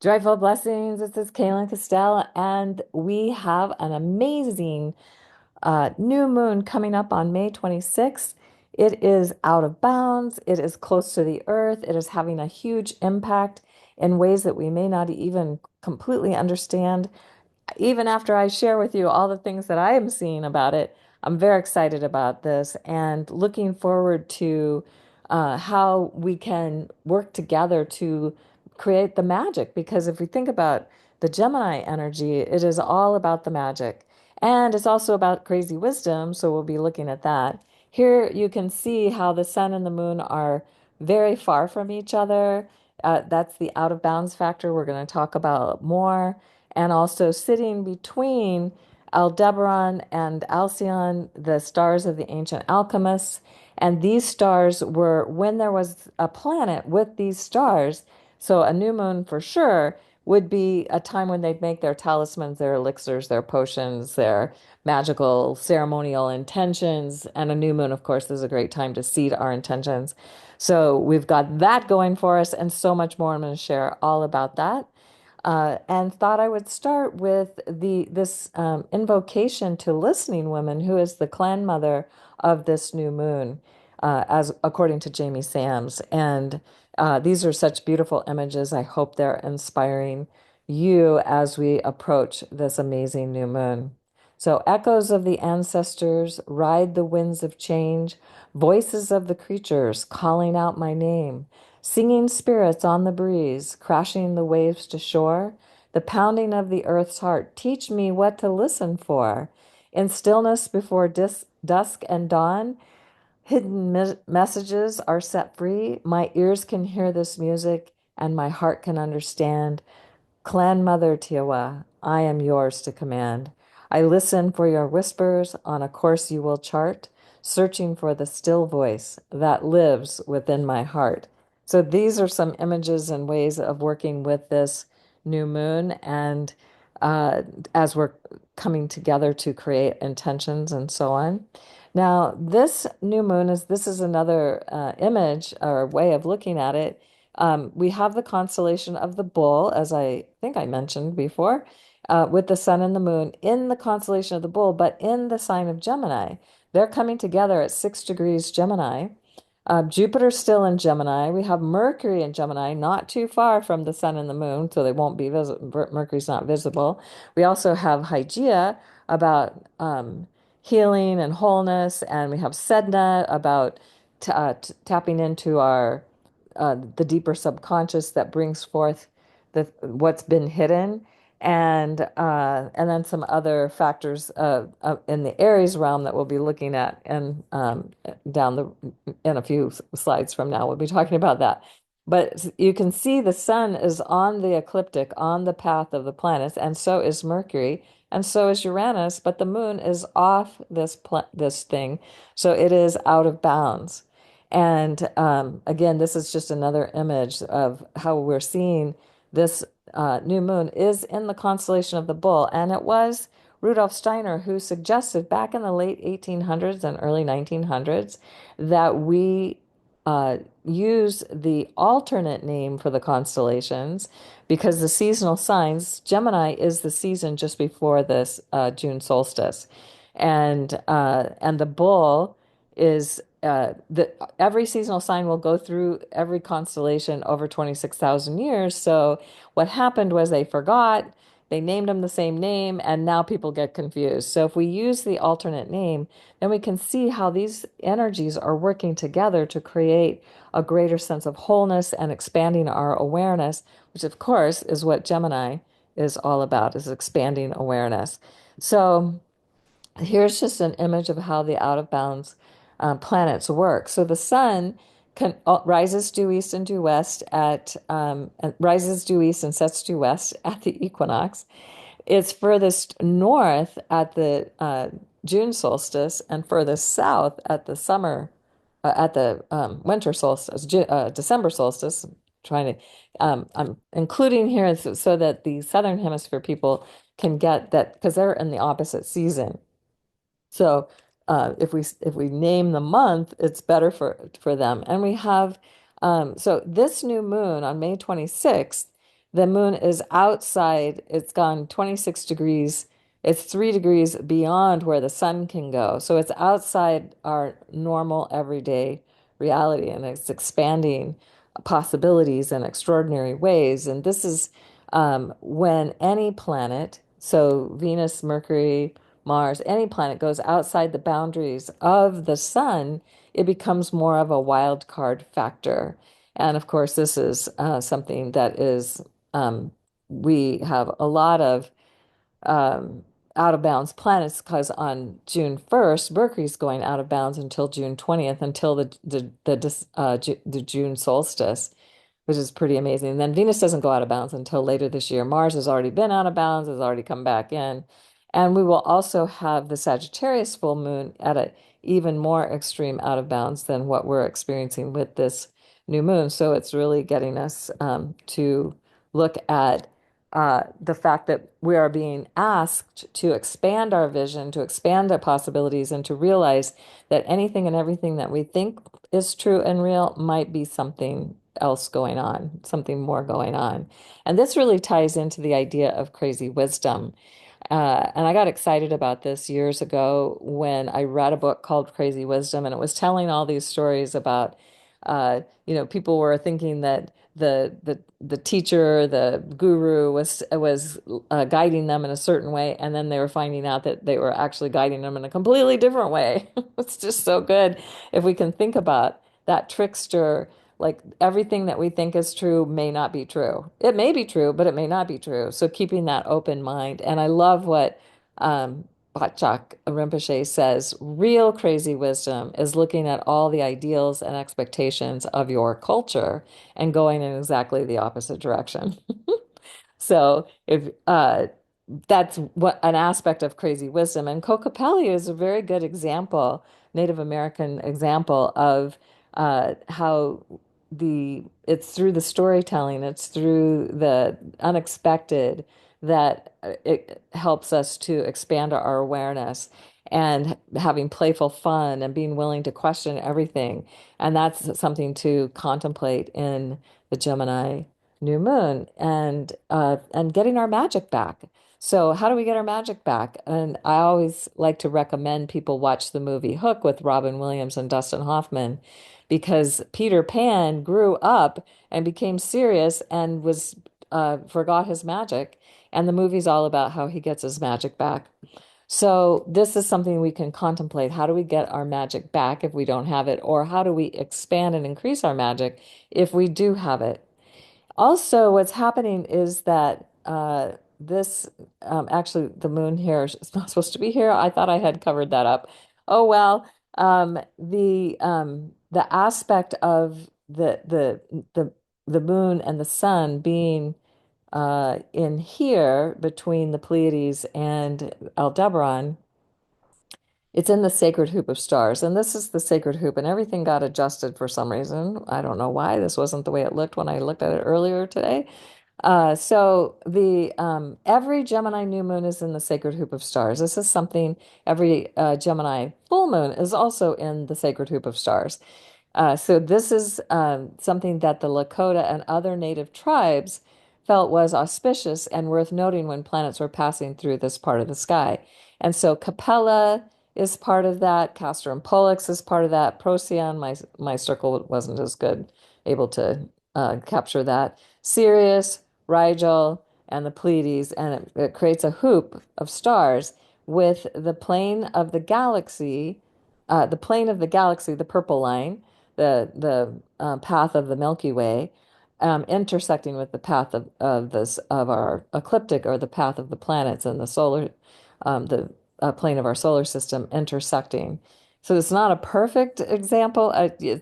Joyful blessings. This is Kaylin Castell, and we have an amazing new moon coming up on May 26th. It is out of bounds. It is close to the earth. It is having a huge impact in ways that we may not even completely understand even after I share with you all the things that I am seeing about it, I'm very excited about this and looking forward to how we can work together to create the magic. Because if we think about the Gemini energy, it is all about the magic. And it's also about crazy wisdom. So we'll be looking at that. Here you can see how the sun and the moon are very far from each other. That's the out of bounds factor we're going to talk about more, and also sitting between Aldebaran and Alcyon, the stars of the ancient alchemists. And these stars were when there was a planet with these stars. So a new moon for sure would be a time when they'd make their talismans, their elixirs, their potions, their magical ceremonial intentions. And a new moon, of course, is a great time to seed our intentions. So we've got that going for us and so much more. I'm going to share all about that. And thought I would start with this invocation to listening women, who is the clan mother of this new moon, as according to Jamie Sams. And these are such beautiful images. I hope they're inspiring you as we approach this amazing new moon. So, echoes of the ancestors ride the winds of change, voices of the creatures calling out my name. Singing spirits on the breeze, crashing the waves to shore, the pounding of the earth's heart, teach me what to listen for. In stillness before dusk and dawn, hidden messages are set free. My ears can hear this music, and my heart can understand. Clan Mother Tiawa, I am yours to command. I listen for your whispers on a course you will chart, searching for the still voice that lives within my heart. So these are some images and ways of working with this new moon, and uh, as we're coming together to create intentions and so on. Now, this new moon is another image or way of looking at it. We have the constellation of the Bull, as I think I mentioned before, with the sun and the moon in the constellation of the Bull, but in the sign of Gemini. They're coming together at 6 degrees Gemini. Jupiter's still in Gemini. We have Mercury in Gemini, not too far from the sun and the moon, so they won't be visible. Mercury's not visible. We also have Hygeia about healing and wholeness, and we have Sedna about tapping into our the deeper subconscious that brings forth the what's been hidden, and then some other factors in the Aries realm that we'll be looking at, and down the in a few slides from now we'll be talking about that. But you can see the sun is on the ecliptic, on the path of the planets, and so is Mercury, and so is Uranus. But the moon is off this thing, so it is out of bounds. And again, this is just another image of how we're seeing this new moon is in the constellation of the Bull. And it was Rudolf Steiner who suggested back in the late 1800s and early 1900s that we use the alternate name for the constellations, because the seasonal signs, Gemini is the season just before this June solstice. And the Bull is every seasonal sign will go through every constellation over 26,000 years. So what happened was they forgot, they named them the same name, and now people get confused. So if we use the alternate name, then we can see how these energies are working together to create a greater sense of wholeness and expanding our awareness, which of course is what Gemini is all about, is expanding awareness. So here's just an image of how the out of bounds planets work. So the sun rises due east and due west rises due east and sets due west at the equinox. It's furthest north at the June solstice and furthest south at the winter solstice, December solstice. I'm including here so that the southern hemisphere people can get that, because they're in the opposite season. So if we name the month, it's better for them. And we have so this new moon on May 26th The moon is outside. It's gone 26 degrees. It's 3 degrees beyond where the sun can go. So it's outside our normal everyday reality and it's expanding possibilities in extraordinary ways. And this is when any planet, so Venus, Mercury, Mars, any planet goes outside the boundaries of the sun, it becomes more of a wild card factor. And of course, this is something that is um, we have a lot of um, out of bounds planets because on June 1st, Mercury's going out of bounds until June 20th, until the June solstice, which is pretty amazing. And then Venus doesn't go out of bounds until later this year. Mars has already been out of bounds, has already come back in. And we will also have the Sagittarius full moon at a even more extreme out of bounds than what we're experiencing with this new moon. So it's really getting us to look at the fact that we are being asked to expand our vision, to expand our possibilities, and to realize that anything and everything that we think is true and real might be something else going on, something more going on. And this really ties into the idea of crazy wisdom. And I got excited about this years ago when I read a book called Crazy Wisdom, and it was telling all these stories about, people were thinking that the teacher, the guru was guiding them in a certain way, and then they were finding out that they were actually guiding them in a completely different way. It's just so good if we can think about that trickster. Like everything that we think is true may not be true. It may be true, but it may not be true. So keeping that open mind. And I love what Bhatchak Rinpoche says, real crazy wisdom is looking at all the ideals and expectations of your culture and going in exactly the opposite direction. So if that's what an aspect of crazy wisdom. And Kokopelli is a very good example, Native American example of how it's through the storytelling, it's through the unexpected that it helps us to expand our awareness and having playful fun and being willing to question everything. And that's something to contemplate in the Gemini new moon and getting our magic back. So how do we get our magic back? And I always like to recommend people watch the movie Hook with Robin Williams and Dustin Hoffman because Peter Pan grew up and became serious and was forgot his magic. And the movie's all about how he gets his magic back. So this is something we can contemplate. How do we get our magic back if we don't have it? Or how do we expand and increase our magic if we do have it? Also, what's happening is that this actually the moon here is not supposed to be here. I thought I had covered that up. Oh well, the aspect of the moon and the sun being in here between the Pleiades and Aldebaran, it's in the sacred hoop of stars, and this is the sacred hoop, and everything got adjusted for some reason. I don't know why. This wasn't the way it looked when I looked at it earlier today. So the every Gemini new moon is in the sacred hoop of stars. This is something every Gemini full moon is also in the sacred hoop of stars. So this is something that the Lakota and other native tribes felt was auspicious and worth noting when planets were passing through this part of the sky. And so Capella is part of that. Castor and Pollux is part of that. Procyon, my circle wasn't as good able to capture that. Sirius, Rigel, and the Pleiades, and it creates a hoop of stars with the plane of the galaxy, the purple line, the path of the Milky Way, intersecting with the path of our ecliptic or the path of the planets and the plane of our solar system intersecting. So it's not a perfect example.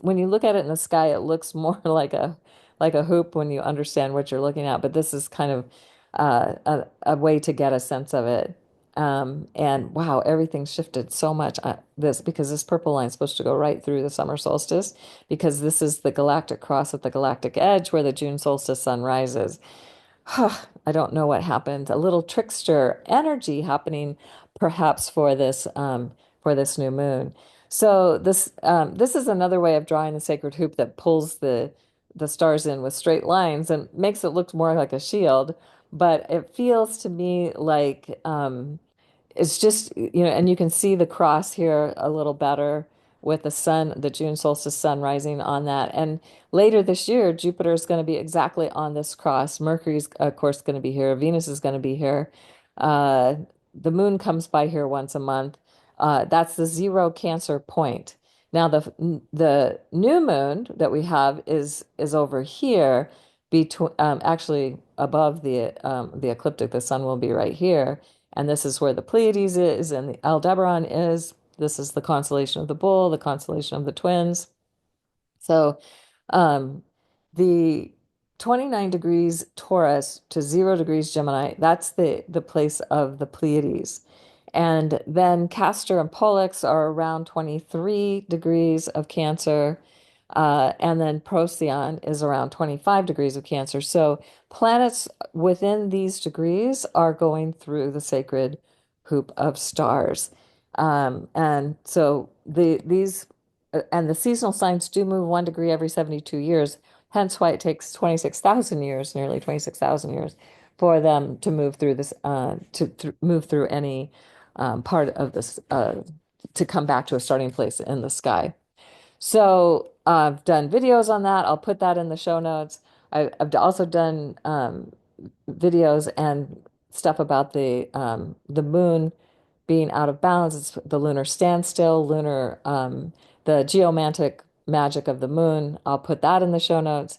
When you look at it in the sky, it looks more like a hoop when you understand what you're looking at. But this is kind of a way to get a sense of it. And wow, everything shifted so much because this purple line is supposed to go right through the summer solstice because this is the galactic cross at the galactic edge where the June solstice sun rises. I don't know what happened. A little trickster energy happening perhaps for this new moon. So this is another way of drawing the sacred hoop that pulls the stars in with straight lines and makes it look more like a shield. But it feels to me like it's just, and you can see the cross here a little better with the sun, the June solstice sun rising on that. And later this year, Jupiter is going to be exactly on this cross. Mercury's, of course, going to be here. Venus is going to be here. Uh, the moon comes by here once a month. That's the zero Cancer point. Now the new moon that we have is over here, between actually above the ecliptic. The sun will be right here. And this is where the Pleiades is and the Aldebaran is. This is the constellation of the Bull, the constellation of the Twins. So um, the 29 degrees Taurus to 0 degrees Gemini, that's the place of the Pleiades. And then Castor and Pollux are around 23 degrees of Cancer. And then Procyon is around 25 degrees of Cancer. So planets within these degrees are going through the sacred hoop of stars. And so and the seasonal signs do move 1 degree every 72 years, hence why it takes 26,000 years, nearly 26,000 years, for them to move through this, to th move through any part of this, to come back to a starting place in the sky. So I've done videos on that. I'll put that in the show notes. I've also done videos and stuff about the moon being out of balance. It's the lunar standstill, the geomantic magic of the moon. I'll put that in the show notes.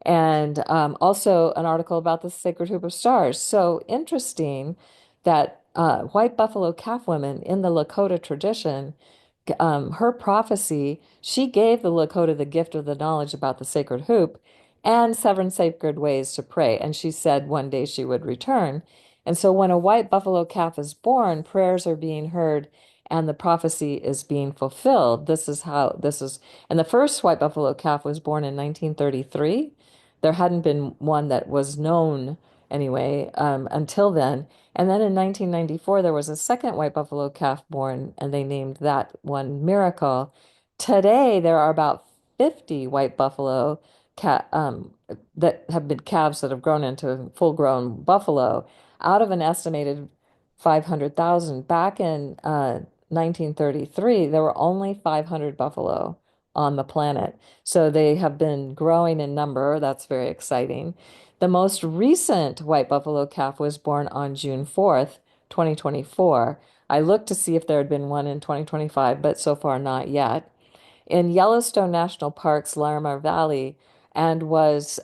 And also an article about the sacred hoop of stars. So interesting that white buffalo calf women in the Lakota tradition, her prophecy, she gave the Lakota the gift of the knowledge about the sacred hoop and seven sacred ways to pray. And she said one day she would return. And so when a white buffalo calf is born, prayers are being heard and the prophecy is being fulfilled. This is how this is. And the first white buffalo calf was born in 1933. There hadn't been one that was known anyway until then. And then in 1994, there was a second white buffalo calf born, and they named that one Miracle. Today, there are about 50 white buffalo cat that have been calves that have grown into full-grown buffalo out of an estimated 500,000. Back in 1933, there were only 500 buffalo on the planet. So they have been growing in number. That's very exciting. The most recent white buffalo calf was born on June 4th, 2024. I looked to see if there had been one in 2025, but so far not yet. In Yellowstone National Park's Laramar Valley, and was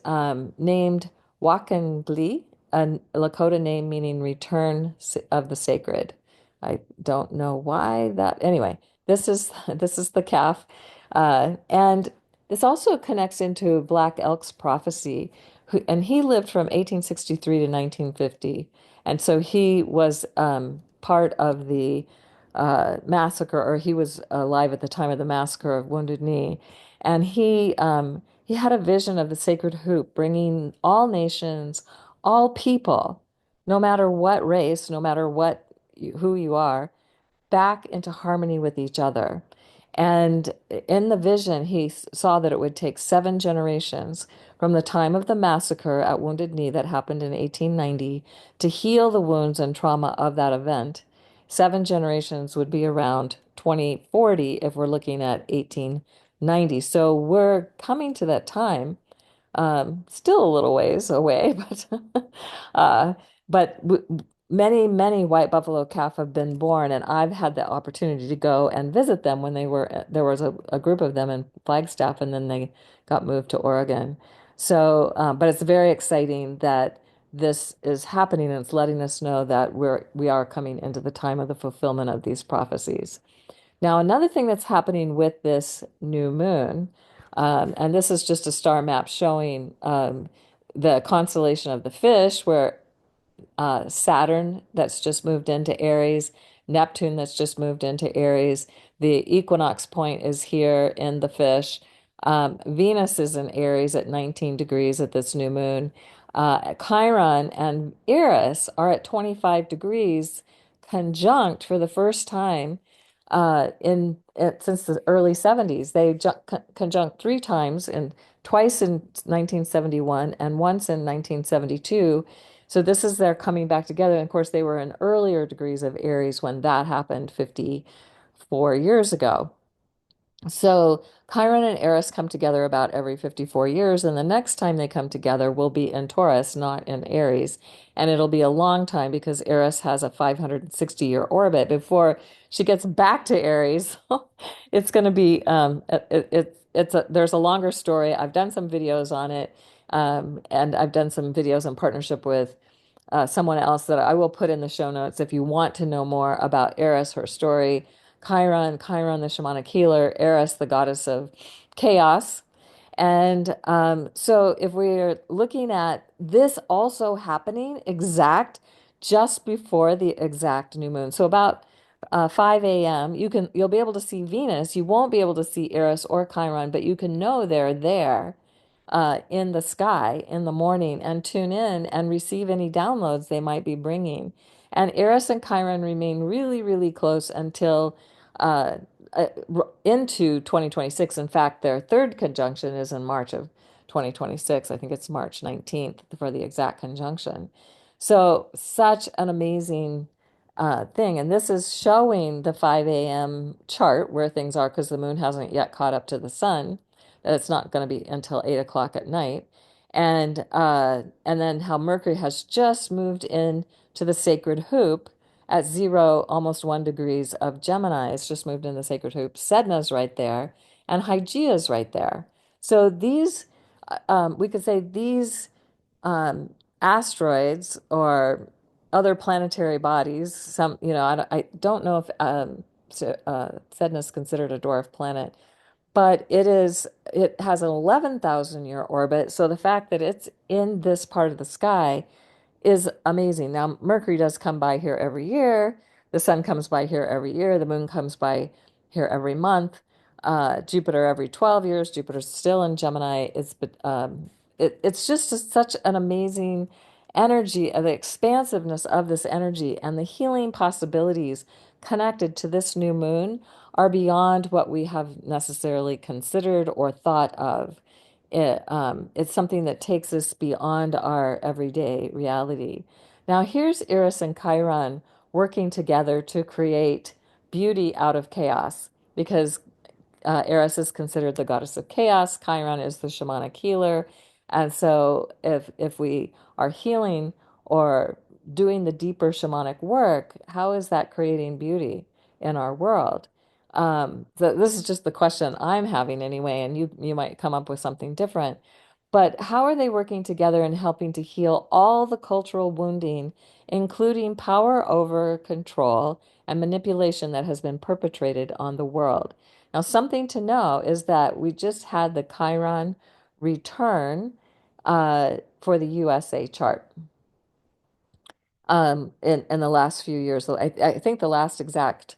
named Wakangli, a Lakota name meaning return of the sacred. I don't know why that. Anyway, this is the calf, and this also connects into Black Elk's prophecy, and he lived from 1863 to 1950, and so he was part of the massacre, or he was alive at the time of the massacre of Wounded Knee, and he had a vision of the sacred hoop, bringing all nations, all people, no matter what race, no matter who you are, back into harmony with each other. And in the vision, he saw that it would take 7 generations from the time of the massacre at Wounded Knee that happened in 1890 to heal the wounds and trauma of that event. 7 generations would be around 2040 if we're looking at 1890. So we're coming to that time, still a little ways away, uh, but many, many white buffalo calf have been born, and I've had the opportunity to go and visit them when there was a group of them in Flagstaff, and then they got moved to Oregon. So, but it's very exciting that this is happening, and it's letting us know that we are coming into the time of the fulfillment of these prophecies. Now, another thing that's happening with this new moon, and this is just a star map showing the constellation of the fish, where Saturn that's just moved into Aries, Neptune that's just moved into Aries. The equinox point is here in the fish. Venus is in Aries at 19 degrees at this new moon. Chiron and Eris are at 25 degrees conjunct for the first time since the early 70s. They conjunct 3 times in twice in 1971 and once in 1972. So this is their coming back together. And of course, they were in earlier degrees of Aries when that happened 54 years ago. So Chiron and Eris come together about every 54 years, and the next time they come together will be in Taurus, not in Aries. And it'll be a long time because Eris has a 560-year orbit before she gets back to Aries. It's going to be there's a longer story. I've done some videos on it, and I've done some videos in partnership with someone else that I will put in the show notes if you want to know more about Eris, her story, Chiron, the shamanic healer, Eris, the goddess of chaos. And so if we're looking at this also happening exact just before the exact new moon, so about 5 a.m., you'll be able to see Venus. You won't be able to see Eris or Chiron, but you can know they're there in the sky in the morning and tune in and receive any downloads they might be bringing. And Eris and Chiron remain really, really close until uh, uh, into 2026. In fact, their third conjunction is in March of 2026. I think it's March 19th for the exact conjunction. So, such an amazing thing. And this is showing the 5 a.m. chart where things are because the moon hasn't yet caught up to the sun. It's not going to be until 8 o'clock at night. And then how Mercury has just moved in to the sacred hoop at 0, almost 1 degrees of Gemini. It's just moved in the sacred hoop. Sedna's right there, and Hygeia's right there. So these, we could say these um, asteroids or other planetary bodies. I don't know if Sedna's considered a dwarf planet, but it has an 11,000 year orbit. So the fact that it's in this part of the sky is amazing. Now, Mercury does come by here every year. The sun comes by here every year. The moon comes by here every month. Jupiter every 12 years. Jupiter's still in Gemini. It's just such an amazing energy, the expansiveness of this energy and the healing possibilities connected to this new moon are beyond what we have necessarily considered or thought of. It's something that takes us beyond our everyday reality. Now, here's Eris and Chiron working together to create beauty out of chaos because Eris is considered the goddess of chaos. Chiron is the shamanic healer. And so if we are healing or doing the deeper shamanic work, how is that creating beauty in our world? So this is just the question I'm having anyway, and you might come up with something different. But how are they working together and helping to heal all the cultural wounding, including power over control and manipulation that has been perpetrated on the world? Now, something to know is that we just had the Chiron return for the USA chart in the last few years. So I think the last exact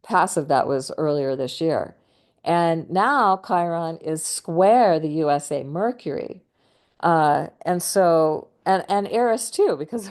pass of that was earlier this year. And now Chiron is square the USA Mercury. And Eris too, because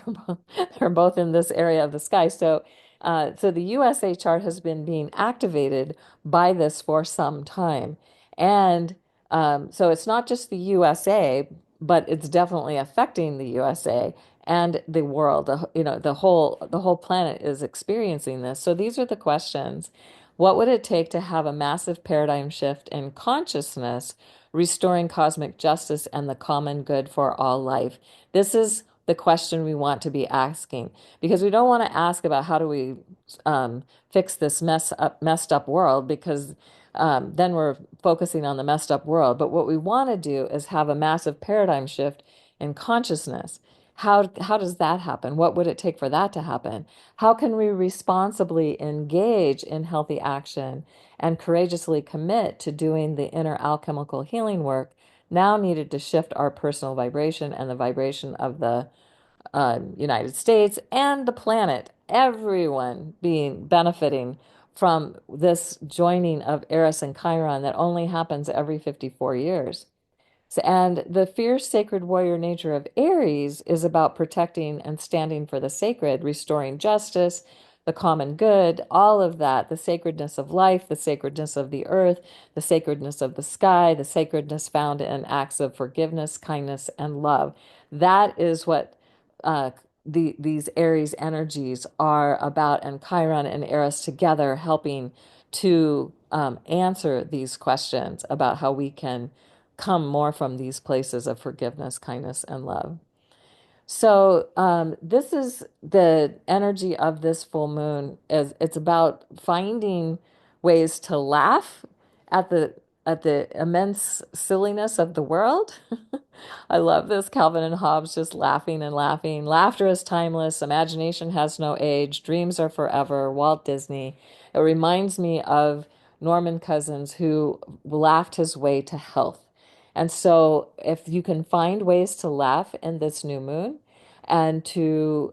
they're both in this area of the sky. So the USA chart has been being activated by this for some time. And so it's not just the USA, but it's definitely affecting the USA and the world. The whole planet is experiencing this. So these are the questions. What would it take to have a massive paradigm shift in consciousness, restoring cosmic justice and the common good for all life? This is the question we want to be asking because we don't want to ask about how do we fix this messed up world because then we're focusing on the messed up world. But what we want to do is have a massive paradigm shift in consciousness. How does that happen? What would it take for that to happen? How can we responsibly engage in healthy action and courageously commit to doing the inner alchemical healing work now needed to shift our personal vibration and the vibration of the United States and the planet, everyone being benefiting from this joining of Eris and Chiron that only happens every 54 years. And the fierce sacred warrior nature of Aries is about protecting and standing for the sacred, restoring justice, the common good, all of that, the sacredness of life, the sacredness of the earth, the sacredness of the sky, the sacredness found in acts of forgiveness, kindness, and love. That is what uh, these Aries energies are about, and Chiron and Eris together helping to answer these questions about how we can come more from these places of forgiveness, kindness, and love. So this is the energy of this full moon. Is it's about finding ways to laugh at the immense silliness of the world. I love this. Calvin and Hobbes just laughing and laughing. Laughter is timeless. Imagination has no age. Dreams are forever. Walt Disney. It reminds me of Norman Cousins, who laughed his way to health. And so, if you can find ways to laugh in this new moon and to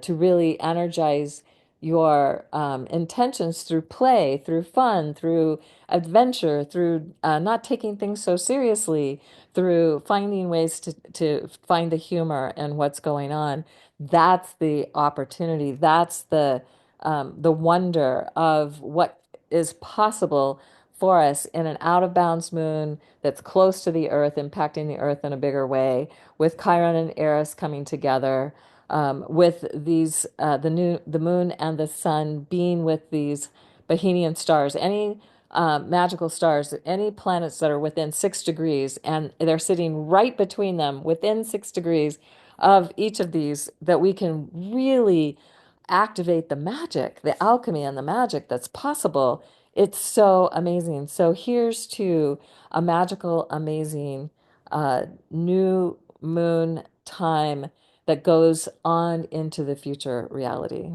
really energize your intentions through play, through fun, through adventure, through not taking things so seriously, through finding ways to find the humor in what's going on. That's the opportunity. That's the wonder of what is possible for us in an out of bounds moon that's close to the earth, impacting the earth in a bigger way, with Chiron and Eris coming together, with these the moon and the sun being with these Bohemian stars, any magical stars, any planets that are within 6 degrees, and they're sitting right between them within 6 degrees of each of these, that we can really activate the magic, the alchemy and the magic that's possible. It's so amazing. So here's to a magical, amazing new moon time that goes on into the future reality.